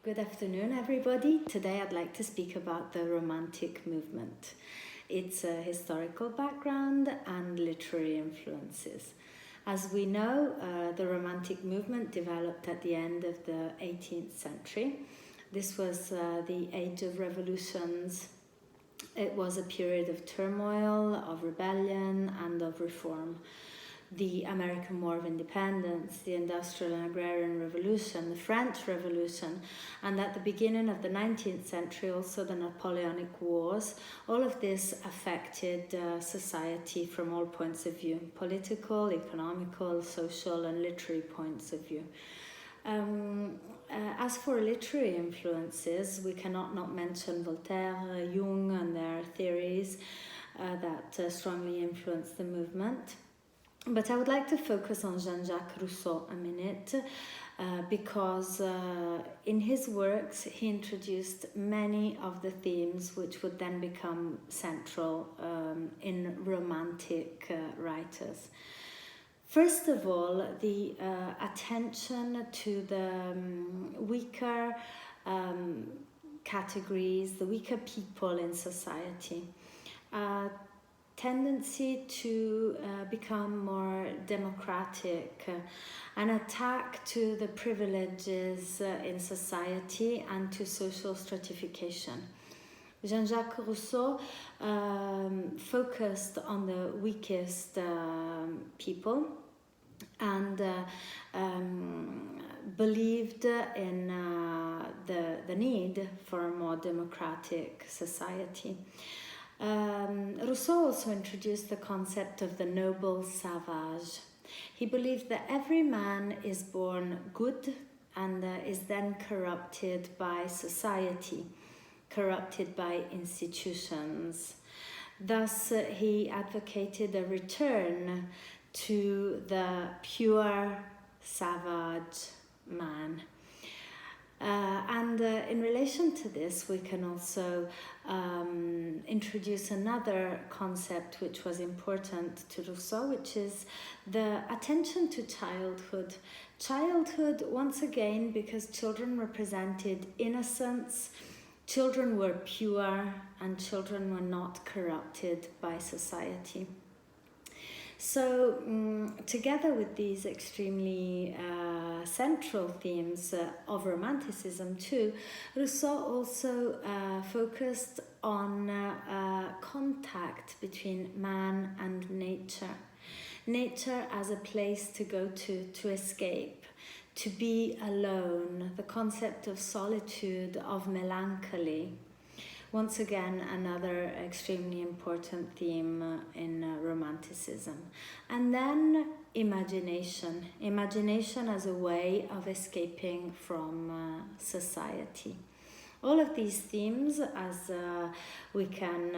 Good afternoon, everybody. Today I'd like to speak about the Romantic movement, its historical background and literary influences. As we know, the Romantic movement developed at the end of the 18th century. This was the age of revolutions. It was a period of turmoil, of rebellion, and of reform. The American War of Independence, the Industrial and Agrarian Revolution, the French Revolution, and at the beginning of the 19th century also the Napoleonic Wars. All of this affected society from all points of view: political, economical, social and literary points of view. As for literary influences, we cannot not mention Voltaire, Jung and their theories that strongly influenced the movement. But I would like to focus on Jean Jacques Rousseau a minute because in his works he introduced many of the themes which would then become central in Romantic writers. First of all, the attention to the weaker categories, the weaker people in society. Tendency to become more democratic, an attack to the privileges in society and to social stratification. Jean Jacques Rousseau focused on the weakest people and believed in the need for a more democratic society. Rousseau also introduced the concept of the noble savage. He believed that every man is born good and is then corrupted by society, corrupted by institutions. Thus, he advocated a return to the pure savage man. In relation to this, we can also introduce another concept which was important to Rousseau, which is the attention to childhood. Childhood, once again, because children represented innocence, children were pure, and children were not corrupted by society. So, together with these extremely central themes of Romanticism too, Rousseau also focused on contact between man and nature. Nature as a place to go to escape, to be alone, the concept of solitude, of melancholy. Once again, another extremely important theme in Romanticism. And then imagination. Imagination as a way of escaping from society. All of these themes, as we can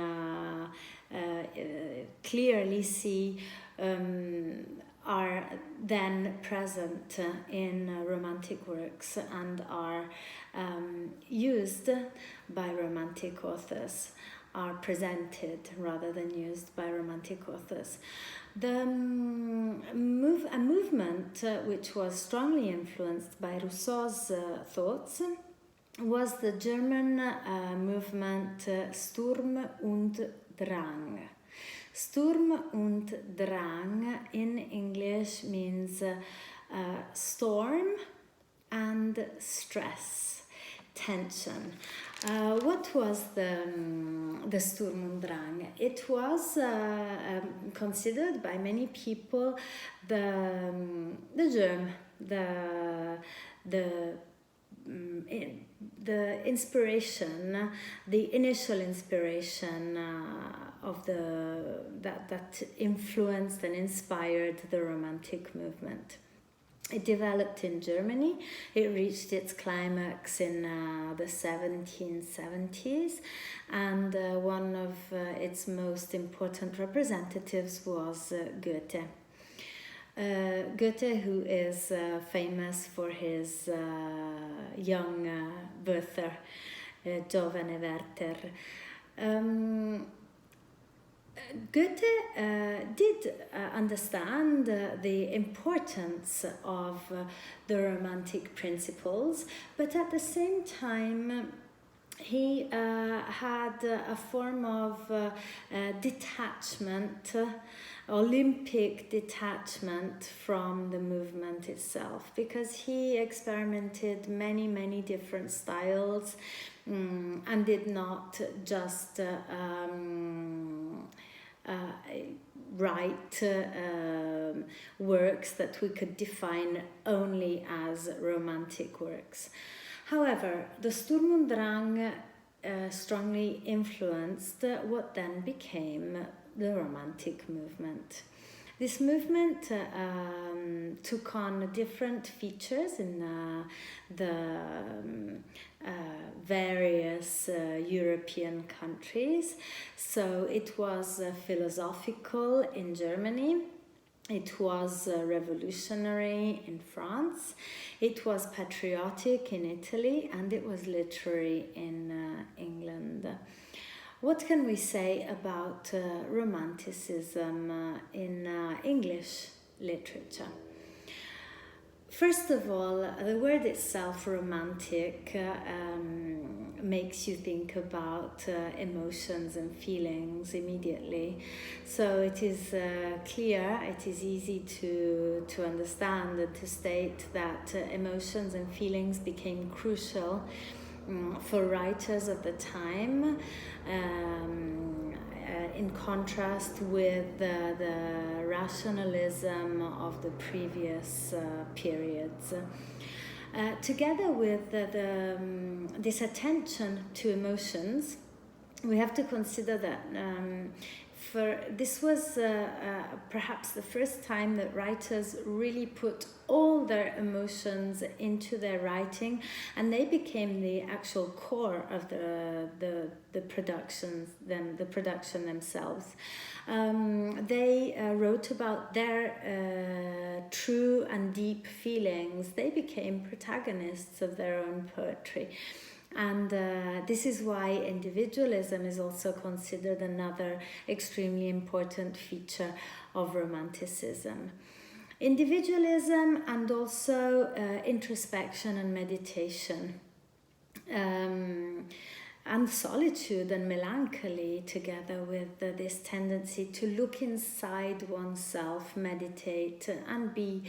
clearly see, are then present in Romantic works and are used by Romantic authors, are presented rather than used by Romantic authors. A movement which was strongly influenced by Rousseau's thoughts was the German movement Sturm und Drang. Sturm und Drang in English means storm and stress, tension. What was the Sturm und Drang? It was considered by many people the germ, the inspiration, the initial inspiration of that influenced and inspired the Romantic movement. It developed in Germany. It reached its climax in the 1770s, and one of its most important representatives was Goethe. Goethe, who is famous for his young Werther, Giovane Werther. Goethe did understand the importance of the Romantic principles, but at the same time, he had a form of detachment, Olympic detachment from the movement itself, because he experimented many different styles and did not just write works that we could define only as romantic works. However, the Sturm und Drang strongly influenced what then became the Romantic movement. This movement took on different features in the various European countries. So it was philosophical in Germany, it was revolutionary in France, it was patriotic in Italy, and it was literary in England. What can we say about Romanticism in English literature? First of all, the word itself, romantic, makes you think about emotions and feelings immediately. So it is clear, it is easy to understand and to state that emotions and feelings became crucial for writers of the time, in contrast with the rationalism of the previous periods. Together with this attention to emotions, we have to consider that this was perhaps the first time that writers really put all their emotions into their writing, and they became the actual core of the production themselves. They wrote about their true and deep feelings. They became protagonists of their own poetry. And this is why individualism is also considered another extremely important feature of Romanticism. Individualism and also introspection and meditation, and solitude and melancholy, together with this tendency to look inside oneself, meditate, and be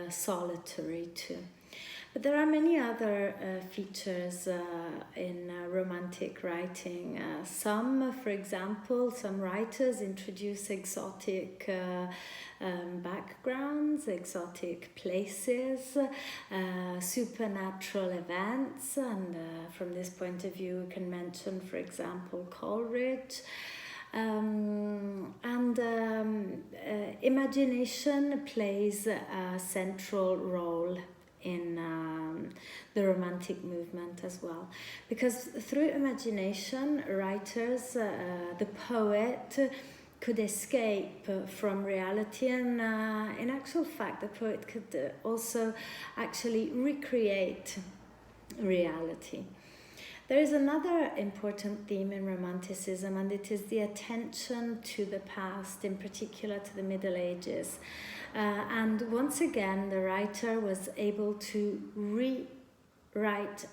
solitary too. But there are many other features in Romantic writing. For example, some writers introduce exotic backgrounds, exotic places, supernatural events, and from this point of view, we can mention, for example, Coleridge. Imagination plays a central role in the Romantic movement as well, because through imagination, writers, the poet, could escape from reality, and in actual fact, the poet could also actually recreate reality. There is another important theme in Romanticism, and it is the attention to the past, in particular to the Middle Ages. And once again, the writer was able to recreate,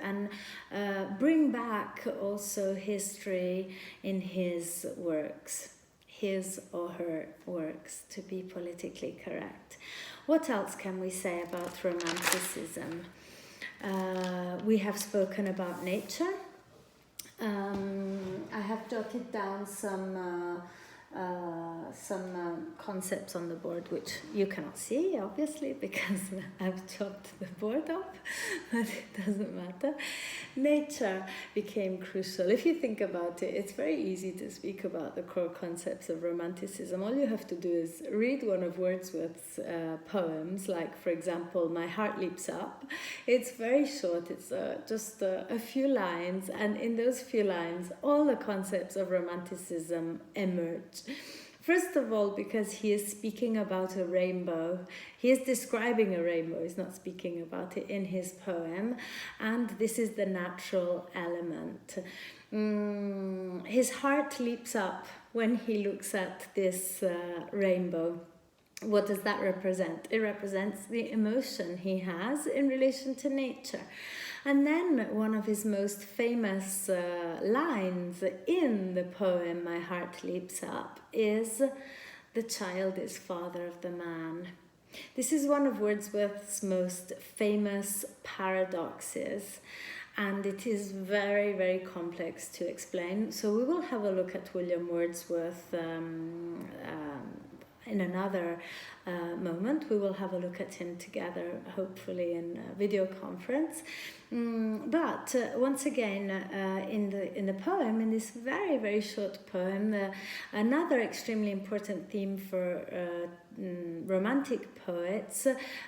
and bring back also history in his works, his or her works, to be politically correct. What else can we say about Romanticism? We have spoken about nature. I have jotted down some concepts on the board, which you cannot see, obviously, because I've chopped the board up, but it doesn't matter. Nature became crucial. If you think about it, it's very easy to speak about the core concepts of Romanticism. All you have to do is read one of Wordsworth's poems, like, for example, My Heart Leaps Up. It's very short, it's just a few lines, and in those few lines, all the concepts of Romanticism emerge. First of all, because he is speaking about a rainbow. He is describing a rainbow, he's not speaking about it in his poem, and this is the natural element. His heart leaps up when he looks at this rainbow. What does that represent? It represents the emotion he has in relation to nature. And then one of his most famous lines in the poem, My Heart Leaps Up, is, "The child is father of the man." This is one of Wordsworth's most famous paradoxes, and it is very, very complex to explain. So we will have a look at William Wordsworth in another moment. We will have a look at him together, hopefully in a video conference. But once again, in the poem, in this very, very short poem, another extremely important theme for Romantic poets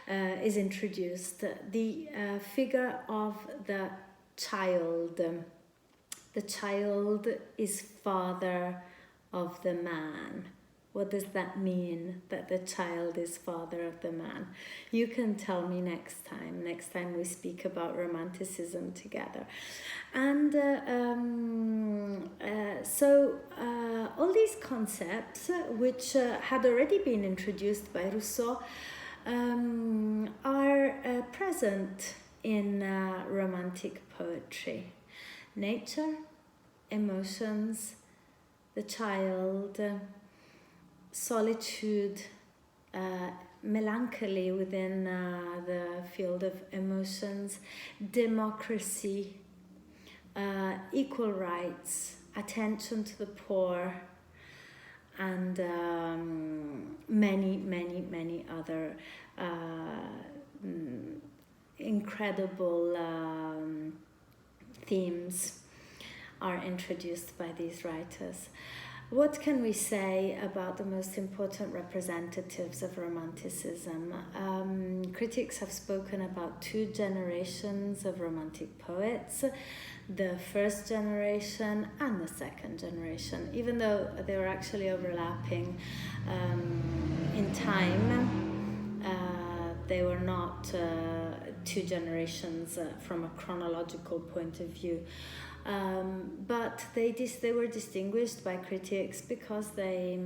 is introduced: the figure of the child. The child is father of the man. What does that mean, that the child is father of the man? You can tell me next time we speak about Romanticism together. And so all these concepts, which had already been introduced by Rousseau, are present in Romantic poetry. Nature, emotions, the child, solitude, melancholy within the field of emotions, democracy, equal rights, attention to the poor, and many, many, many other incredible themes are introduced by these writers. What can we say about the most important representatives of Romanticism? Critics have spoken about two generations of Romantic poets, the first generation and the second generation, even though they were actually overlapping in time. They were not two generations from a chronological point of view. But they were distinguished by critics because they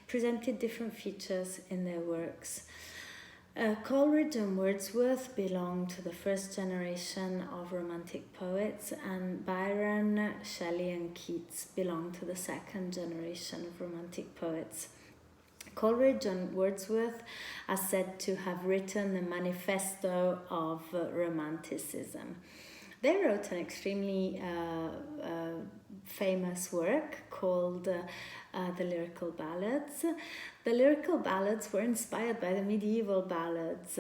presented different features in their works. Coleridge and Wordsworth belong to the first generation of Romantic poets, and Byron, Shelley and Keats belong to the second generation of Romantic poets. Coleridge and Wordsworth are said to have written the manifesto of Romanticism. They wrote an extremely famous work called the Lyrical Ballads. The Lyrical Ballads were inspired by the medieval ballads.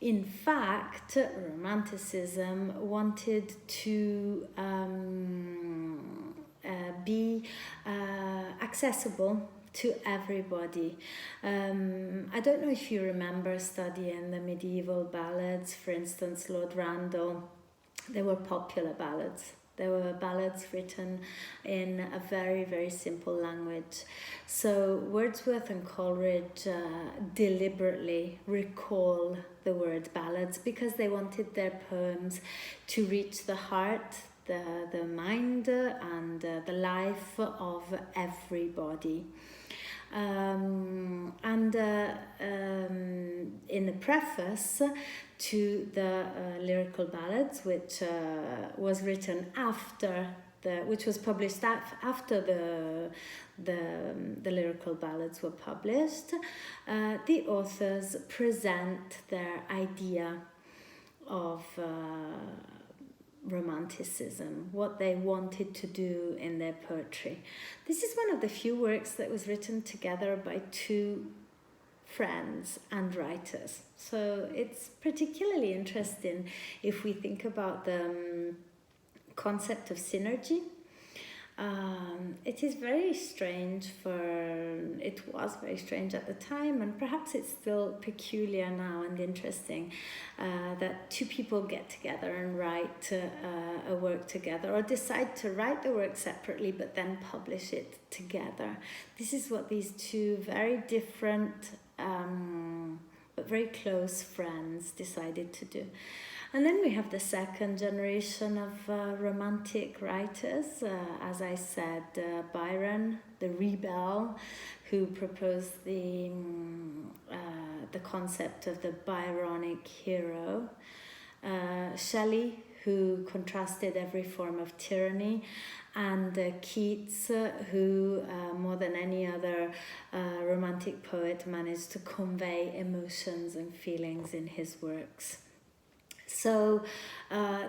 In fact, Romanticism wanted to be accessible to everybody. I don't know if you remember studying the medieval ballads, for instance, Lord Randall. They were popular ballads. They were ballads written in a very, very simple language. So Wordsworth and Coleridge deliberately recall the word ballads because they wanted their poems to reach the heart, the mind, and the life of everybody. In the preface to the Lyrical Ballads, which was written which was published after the Lyrical Ballads were published, the authors present their idea of Romanticism, what they wanted to do in their poetry. This is one of the few works that was written together by two friends and writers. So it's particularly interesting if we think about the concept of synergy It is very strange it was very strange at the time, and perhaps it's still peculiar now and interesting, that two people get together and write a work together, or decide to write the work separately but then publish it together. This is what these two very different but very close friends decided to do. And then we have the second generation of Romantic writers, as I said, Byron, the rebel, who proposed the concept of the Byronic hero, Shelley, who contrasted every form of tyranny, and Keats, who more than any other Romantic poet managed to convey emotions and feelings in his works. So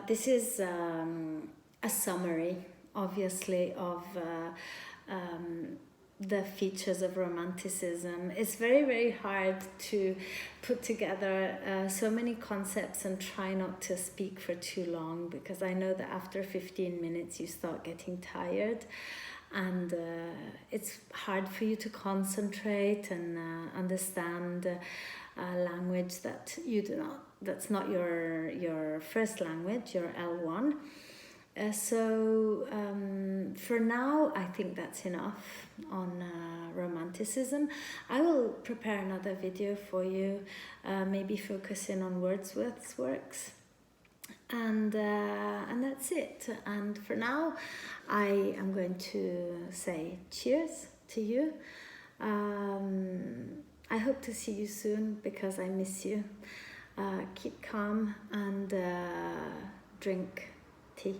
this is a summary, obviously, of the features of Romanticism. It's very, very hard to put together so many concepts and try not to speak for too long, because I know that after 15 minutes you start getting tired, and it's hard for you to concentrate and understand language that you do not, that's not your first language, your L1. So for now, I think that's enough on Romanticism. I will prepare another video for you, maybe focusing on Wordsworth's works. And that's it. And for now, I am going to say cheers to you. I hope to see you soon, because I miss you. Keep calm and drink tea.